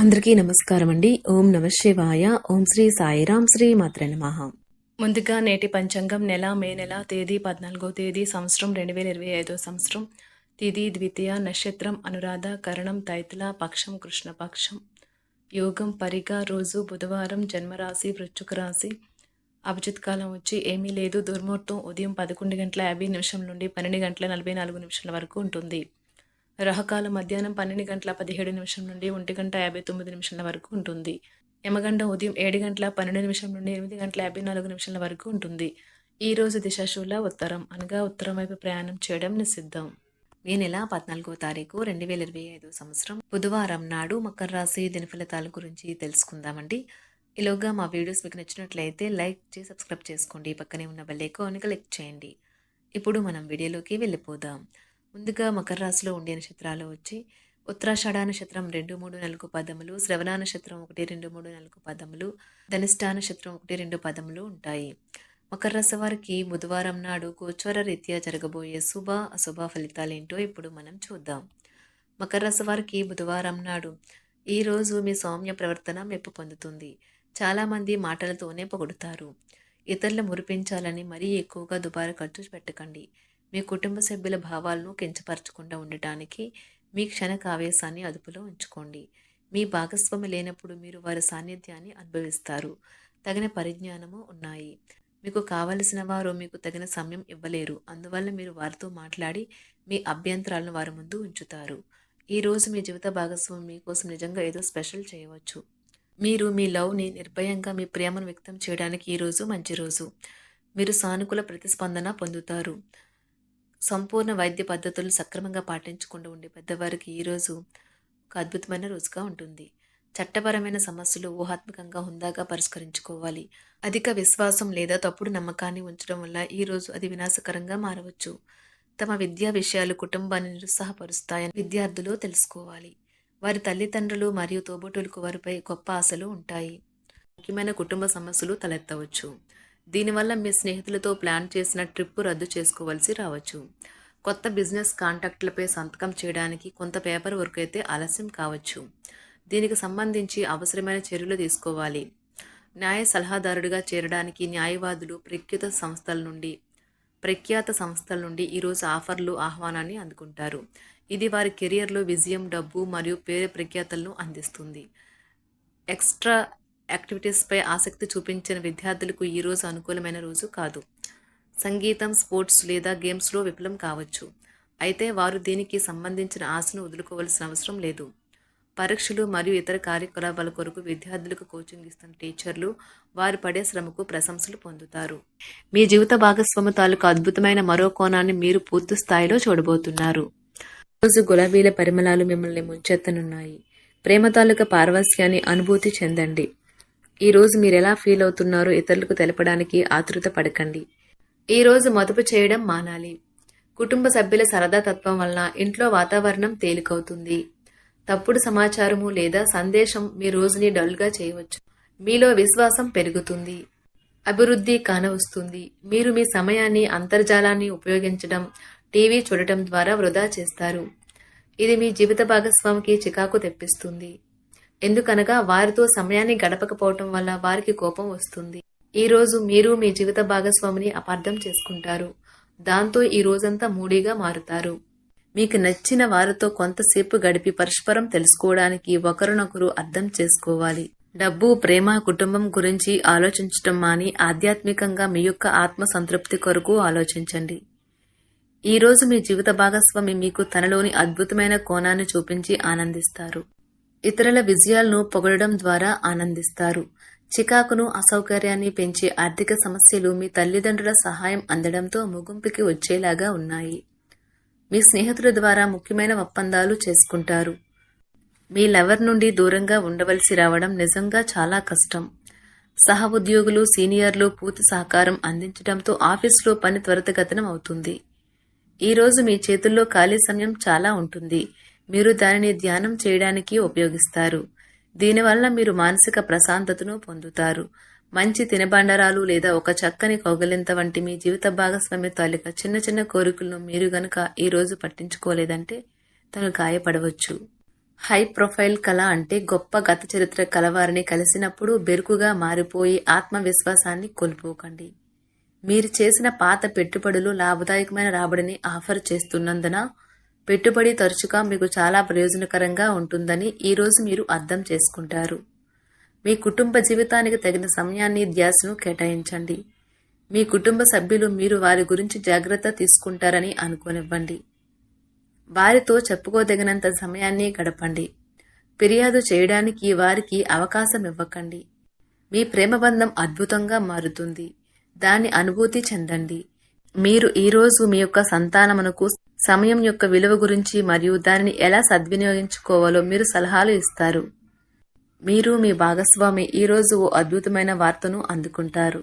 అందరికీ నమస్కారం అండి. ఓం నమ శివాయ. ఓం శ్రీ సాయిరాం. శ్రీ మాత్రే నమః. ముందుగా నేటి పంచాంగం మే నెల తేదీ 14వ తేదీ సంవత్సరం 2025 సంవత్సరం. తిథి ద్వితీయ, నక్షత్రం అనురాధ, కరణం తైతుల, పక్షం కృష్ణపక్షం, యోగం పరిగా, రోజు బుధవారం, జన్మరాశి వృశ్చిక రాశి. అభిజిత్ కాలం వచ్చి ఏమీ లేదు. దుర్ముహూర్తం ఉదయం 11:50 నుండి 12:44 వరకు ఉంటుంది. రహకాలం మధ్యాహ్నం 12:17 నుండి 1:59 వరకు ఉంటుంది. యమగండం ఉదయం 7:12 నుండి 8:54 వరకు ఉంటుంది. ఈ రోజు దిశాశూల ఉత్తరం, అనగా ఉత్తరం వైపు ప్రయాణం చేయడం నిషిద్ధం. ఈ నెల 14వ తారీఖు 2025 సంవత్సరం బుధవారం నాడు మకర రాశి దినఫలితాల గురించి తెలుసుకుందామండి. ఈలోగా మా వీడియోస్ మీకు నచ్చినట్లయితే లైక్ చేసి సబ్స్క్రైబ్ చేసుకోండి. పక్కనే ఉన్న బెల్ ఐకాన్ని క్లిక్ చేయండి. ఇప్పుడు మనం వీడియోలోకి వెళ్ళిపోదాం. ముందుగా మకర రాశిలో ఉండే నక్షత్రాలు వచ్చి ఉత్తరాషాఢ నక్షత్రం 2, 3, 4 పదములు, శ్రవణ నక్షత్రం 1, 2, 3, 4 పదములు, ధనిష్ఠ నక్షత్రం 1, 2 పదములు ఉంటాయి. మకర రాశి వారికి బుధవారం నాడు గోచార రీత్యా జరగబోయే శుభ అశుభ ఫలితాలేంటో ఇప్పుడు మనం చూద్దాం. మకర రాశి వారికి బుధవారం నాడు ఈరోజు మీ సౌమ్య ప్రవర్తన మెప్పు పొందుతుంది. చాలామంది మాటలతోనే పొగుడుతారు. ఇతరులు మురిపించాలని మరీ ఎక్కువగా దుబారా ఖర్చు పెట్టకండి. మీ కుటుంబ సభ్యుల భావాలను కించపరచకుండా ఉండటానికి మీ క్షణికావేశాన్ని అదుపులో ఉంచుకోండి. మీ భాగస్వామి లేనప్పుడు మీరు వారి సాన్నిధ్యాన్ని అనుభవిస్తారు. తగిన పరిజ్ఞానము ఉన్నాయి. మీకు కావలసిన వారు మీకు తగిన సమయం ఇవ్వలేరు. అందువల్ల మీరు వారితో మాట్లాడి మీ అభ్యంతరాలను వారి ముందు ఉంచుతారు. ఈరోజు మీ జీవిత భాగస్వామి మీకోసం నిజంగా ఏదో స్పెషల్ చేయవచ్చు. మీరు మీ లవ్ని నిర్భయంగా మీ ప్రేమను వ్యక్తం చేయడానికి ఈరోజు మంచి రోజు. మీరు సానుకూల ప్రతిస్పందన పొందుతారు. సంపూర్ణ వైద్య పద్ధతులు సక్రమంగా పాటించకుండా ఉండే పెద్దవారికి ఈరోజు ఒక అద్భుతమైన రోజుగా ఉంటుంది. చట్టపరమైన సమస్యలు ఊహాత్మకంగా హుందాగా పరిష్కరించుకోవాలి. అధిక విశ్వాసం లేదా తప్పుడు నమ్మకాన్ని ఉంచడం వల్ల ఈరోజు అది వినాశకరంగా మారవచ్చు. తమ విద్యా విషయాలు కుటుంబాన్ని నిరుత్సాహపరుస్తాయని విద్యార్థులు తెలుసుకోవాలి. వారి తల్లిదండ్రులు మరియు తోబుట్టువులకు వారిపై గొప్ప ఆశలు ఉంటాయి. ముఖ్యమైన కుటుంబ సమస్యలు తలెత్తవచ్చు. దీనివల్ల మీ స్నేహితులతో ప్లాన్ చేసిన ట్రిప్ రద్దు చేసుకోవాల్సి రావచ్చు. కొత్త బిజినెస్ కాంటాక్ట్లపై సంతకం చేయడానికి కొంత పేపర్ వర్క్ అయితే ఆలస్యం కావచ్చు. దీనికి సంబంధించి అవసరమైన చర్యలు తీసుకోవాలి. న్యాయ సలహాదారుడిగా చేరడానికి న్యాయవాదులు ప్రఖ్యాత సంస్థల నుండి ఈరోజు ఆఫర్లు ఆహ్వానాన్ని అందుకుంటారు. ఇది వారి కెరియర్లో విజయం, డబ్బు మరియు పేరు ప్రఖ్యాతలను అందిస్తుంది. ఎక్స్ట్రా యాక్టివిటీస్పై ఆసక్తి చూపించిన విద్యార్థులకు ఈరోజు అనుకూలమైన రోజు కాదు. సంగీతం, స్పోర్ట్స్ లేదా గేమ్స్లో విఫలం కావచ్చు. అయితే వారు దీనికి సంబంధించిన ఆశను వదులుకోవాల్సిన అవసరం లేదు. పరీక్షలు మరియు ఇతర కార్యకలాపాల కొరకు విద్యార్థులకు కోచింగ్ ఇస్తున్న టీచర్లు వారు పడే శ్రమకు ప్రశంసలు పొందుతారు. మీ జీవిత భాగస్వామి తాలూకు అద్భుతమైన మరో కోణాన్ని మీరు పూర్తి స్థాయిలో చూడబోతున్నారు. రోజు గులాబీల పరిమళాలు మిమ్మల్ని ముంచెత్తనున్నాయి. ప్రేమ తాలూకా పారవస్యాన్ని అనుభూతి చెందండి. ఈ రోజు మీరు ఎలా ఫీల్ అవుతున్నారో ఇతరులకు తెలపడానికి ఆతృత పడకండి. ఈ రోజు మదుపు చేయడం మానాలి. కుటుంబ సభ్యుల సరదా తత్వం వలన ఇంట్లో వాతావరణం తేలికవుతుంది. తప్పుడు సమాచారము లేదా సందేశం మీ రోజుని డల్గా చేయవచ్చు. మీలో విశ్వాసం పెరుగుతుంది. అభివృద్ధి కానవస్తుంది. మీరు మీ సమయాన్ని అంతర్జాలాన్ని ఉపయోగించడం, టీవీ చూడటం ద్వారా వృధా చేస్తారు. ఇది మీ జీవిత భాగస్వామికి చికాకు తెప్పిస్తుంది. ఎందుకనగా వారితో సమయాన్ని గడపకపోవటం వల్ల వారికి కోపం వస్తుంది. ఈ రోజు మీరు మీ జీవిత భాగస్వామిని అపార్థం చేసుకుంటారు. దాంతో ఈ రోజంతా మూడీగా మారుతారు. మీకు నచ్చిన వారితో కొంతసేపు గడిపి పరస్పరం తెలుసుకోవడానికి ఒకరినొకరు అర్థం చేసుకోవాలి. డబ్బు, ప్రేమ, కుటుంబం గురించి ఆలోచించటం మాని ఆధ్యాత్మికంగా మీ యొక్క ఆత్మ సంతృప్తి కొరకు ఆలోచించండి. ఈ రోజు మీ జీవిత భాగస్వామి మీకు తనలోని అద్భుతమైన కోణాన్ని చూపించి ఆనందిస్తారు. ఇతరుల విజయాలను పొగడడం ద్వారా ఆనందిస్తారు. చికాకును, అసౌకర్యాన్ని పెంచే ఆర్థిక సమస్యలు మీ తల్లిదండ్రుల సహాయం అందడంతో ముగింపుకి వచ్చేలాగా ఉన్నాయి. మీ స్నేహితుల ద్వారా ముఖ్యమైన ఒప్పందాలు చేసుకుంటారు. మీ లవర్ నుండి దూరంగా ఉండవలసి రావడం నిజంగా చాలా కష్టం. సహ ఉద్యోగులు, సీనియర్లు పూర్తి సహకారం అందించడంతో ఆఫీసులో పని త్వరితగతిన అవుతుంది. ఈ రోజు మీ చేతుల్లో ఖాళీ సమయం చాలా ఉంటుంది. మీరు దానిని ధ్యానం చేయడానికి ఉపయోగిస్తారు. దీనివల్ల మీరు మానసిక ప్రశాంతతను పొందుతారు. మంచి తినబండరాలు లేదా ఒక చక్కని కౌగిలింత వంటి మీ జీవిత భాగస్వామి తాలూకా చిన్న చిన్న కోరికలను మీరు గనక ఈ రోజు పట్టించుకోలేదంటే తను గాయపడవచ్చు. హై ప్రొఫైల్ కళ అంటే గొప్ప గత చరిత్ర కలవారిని కలిసినప్పుడు బెరుకుగా మారిపోయి ఆత్మవిశ్వాసాన్ని కోల్పోకండి. మీరు చేసిన పాత పెట్టుబడులు లాభదాయకమైన రాబడిని ఆఫర్ చేస్తున్నందున పెట్టుబడి తరచుగా మీకు చాలా ప్రయోజనకరంగా ఉంటుందని ఈరోజు మీరు అర్థం చేసుకుంటారు. మీ కుటుంబ జీవితానికి తగిన సమయాన్ని ధ్యాసను కేటాయించండి. మీ కుటుంబ సభ్యులు మీరు వారి గురించి జాగ్రత్త తీసుకుంటారని అనుకోనివ్వండి. వారితో చెప్పుకోదగినంత సమయాన్ని గడపండి. ఫిర్యాదు చేయడానికి వారికి అవకాశం ఇవ్వకండి. మీ ప్రేమబంధం అద్భుతంగా మారుతుంది. దాన్ని అనుభూతి చెందండి. మీరు ఈరోజు మీ యొక్క సంతానమునకు సమయం యొక్క విలువ గురించి మరియు దానిని ఎలా సద్వినియోగించుకోవాలో మీరు సలహాలు ఇస్తారు. మీరు మీ భాగస్వామి ఈరోజు ఓ అద్భుతమైన వార్తను అందుకుంటారు.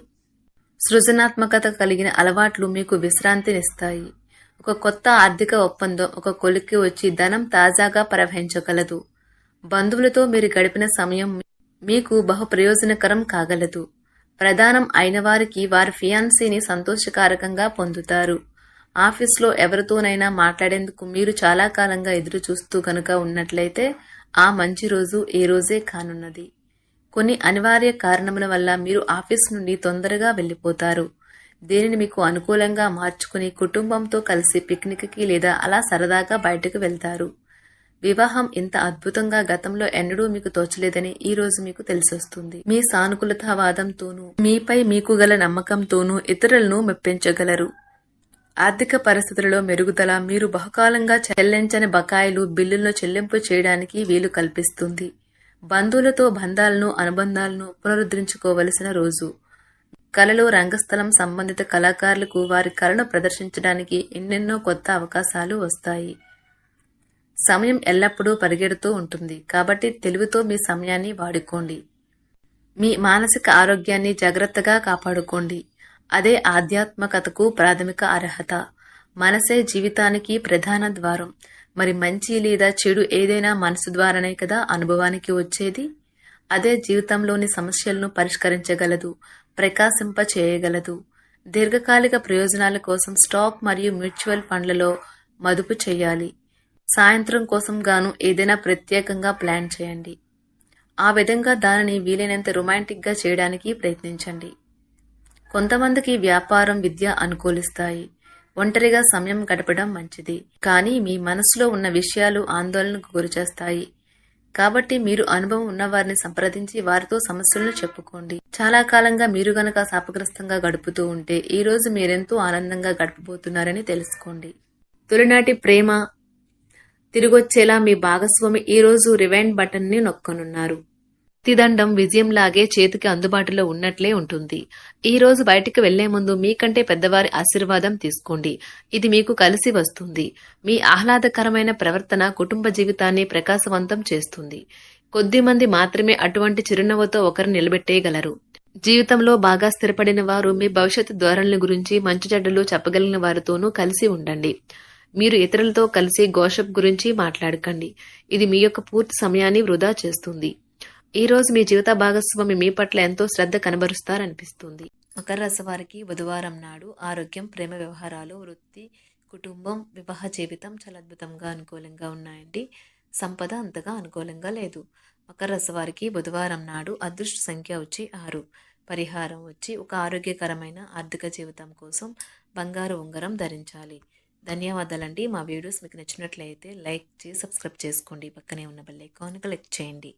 సృజనాత్మకత కలిగిన అలవాట్లు మీకు విశ్రాంతినిస్తాయి. ఒక కొత్త ఆర్థిక ఒప్పందం ఒక కొలిక్కి వచ్చి ధనం తాజాగా ప్రవహించగలదు. బంధువులతో మీరు గడిపిన సమయం మీకు బహు ప్రయోజనకరం కాగలదు. ప్రధానం అయిన వారికి వారి ఫియాన్సీని సంతోషకారకంగా పొందుతారు. ఆఫీస్లో ఎవరితోనైనా మాట్లాడేందుకు మీరు చాలా కాలంగా ఎదురు చూస్తూ కనుక ఉన్నట్లయితే ఆ మంచి రోజు ఏ రోజే కానున్నది. కొన్ని అనివార్య కారణముల వల్ల మీరు ఆఫీస్ నుండి తొందరగా వెళ్ళిపోతారు. దీనిని మీకు అనుకూలంగా మార్చుకుని కుటుంబంతో కలిసి పిక్నిక్కి లేదా అలా సరదాగా బయటకు వెళ్తారు. వివాహం ఇంత అద్భుతంగా గతంలో ఎన్నడూ మీకు తోచలేదని ఈ రోజు మీకు తెలిసొస్తుంది. మీ సానుకూలతావాదంతోనూ మీపై మీకు గల నమ్మకంతోనూ ఇతరులను మెప్పించగలరు. ఆర్థిక పరిస్థితులలో మెరుగుదల మీరు బహుకాలంగా చెల్లించని బకాయిలు బిల్లులను చెల్లింపు చేయడానికి వీలు కల్పిస్తుంది. బంధువులతో బంధాలను అనుబంధాలను పునరుద్ధరించుకోవలసిన రోజు. కళలో రంగస్థలం సంబంధిత కళాకారులకు వారి కళను ప్రదర్శించడానికి ఎన్నెన్నో కొత్త అవకాశాలు వస్తాయి. సమయం ఎల్లప్పుడూ పరిగెడుతూ ఉంటుంది కాబట్టి తెలివితో మీ సమయాన్ని వాడుకోండి. మీ మానసిక ఆరోగ్యాన్ని జాగ్రత్తగా కాపాడుకోండి. అదే ఆధ్యాత్మికతకు ప్రాథమిక అర్హత. మనసే జీవితానికి ప్రధాన ద్వారం. మరి మంచి లేదా చెడు ఏదైనా మనసు ద్వారానే కదా అనుభవానికి వచ్చేది. అదే జీవితంలోని సమస్యలను పరిష్కరించగలదు, ప్రకాశింప చేయగలదు. దీర్ఘకాలిక ప్రయోజనాల కోసం స్టాక్ మరియు మ్యూచువల్ ఫండ్లలో మదుపు చేయాలి. సాయంత్రం కోసం గాను ఏదైనా ప్రత్యేకంగా ప్లాన్ చేయండి. ఆ విధంగా దానిని వీలైనంత రొమాంటిక్గా చేయడానికి ప్రయత్నించండి. కొంతమందికి వ్యాపారం, విద్య అనుకూలిస్తాయి. ఒంటరిగా సమయం గడపడం మంచిది. కానీ మీ మనసులో ఉన్న విషయాలు ఆందోళనకు గురిచేస్తాయి. కాబట్టి మీరు అనుభవం ఉన్నవారిని సంప్రదించి వారితో సమస్యలను చెప్పుకోండి. చాలా కాలంగా మీరు గనక శాపగ్రస్తంగా గడుపుతూ ఉంటే ఈ రోజు మీరెంతో ఆనందంగా గడపబోతున్నారని తెలుసుకోండి. తొలినాటి ప్రేమ తిరిగొచ్చేలా మీ భాగస్వామి ఈ రోజు రివైండ్ బటన్ ని నొక్కనున్నారు. ప్రతిదండం విజయంలాగే చేతికి అందుబాటులో ఉన్నట్లే ఉంటుంది. ఈ రోజు బయటికి వెళ్లే ముందు మీకంటే పెద్దవారి ఆశీర్వాదం తీసుకోండి. ఇది మీకు కలిసి వస్తుంది. మీ ఆహ్లాదకరమైన ప్రవర్తన కుటుంబ జీవితాన్ని ప్రకాశవంతం చేస్తుంది. కొద్దిమంది మాత్రమే అటువంటి చిరునవ్వుతో ఒకరు నిలబెట్టేయగలరు. జీవితంలో బాగా స్థిరపడిన వారు మీ భవిష్యత్తు ధోరణుల గురించి మంచి చెడ్డలు చెప్పగలిగిన వారితోనూ కలిసి ఉండండి. మీరు ఇతరులతో కలిసి గోషప్ గురించి మాట్లాడకండి. ఇది మీ యొక్క పూర్తి సమయాన్ని వృధా చేస్తుంది. ఈ రోజు మీ జీవిత భాగస్వామి మీ పట్ల ఎంతో శ్రద్ధ కనబరుస్తారనిపిస్తుంది. మకర రాశి వారికి బుధవారం నాడు ఆరోగ్యం, ప్రేమ వ్యవహారాలు, వృత్తి, కుటుంబం, వివాహ జీవితం చాలా అద్భుతంగా అనుకూలంగా ఉన్నాయండి. సంపద అంతగా అనుకూలంగా లేదు. మకర రాశి వారికి బుధవారం నాడు అదృష్ట సంఖ్య వచ్చి 6. పరిహారం వచ్చి ఒక ఆరోగ్యకరమైన ఆర్థిక జీవితం కోసం బంగారు ఉంగరం ధరించాలి. ధన్యవాదాలండి. మా వీడియోస్ మీకు నచ్చినట్లయితే లైక్ చేసి సబ్స్క్రైబ్ చేసుకోండి. పక్కనే ఉన్న బెల్ ఐకాన్ క్లిక్ చేయండి.